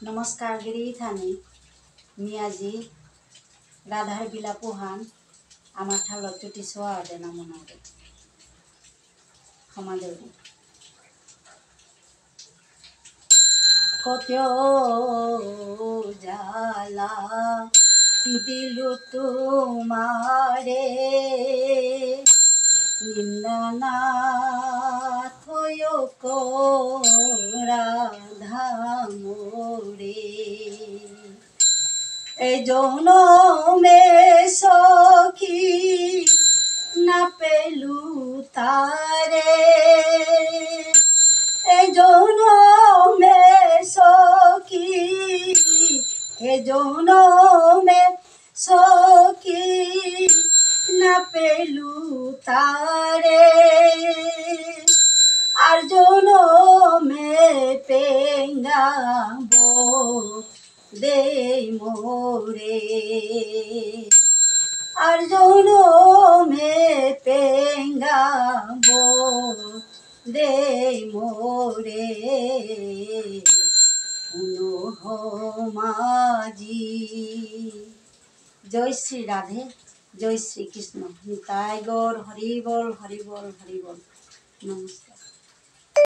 নমস্কাৰ গিৰি থানি মিয়াজি রাধার বিলা পোহান আমার ঠালত চুটি সোয়া দে না মনে সমাজের কত জালা দিলু তোমারে নিন্দা না থয় রাধা মোরে এই জনমে সখী না পেলু তারে এই জনমে সখী এই জনমে সখী না পেলু তারে আর জনমে পেঙ্গাবো দে মোরে আর জনমে পেঙ্গাবো দে মোরে পুনঃ মাঝি। জয় শ্রী রাধে, জয় শ্রী কৃষ্ণ। নিতাই গৌর হরি বল হরি বল হরি বল। নমস্কার।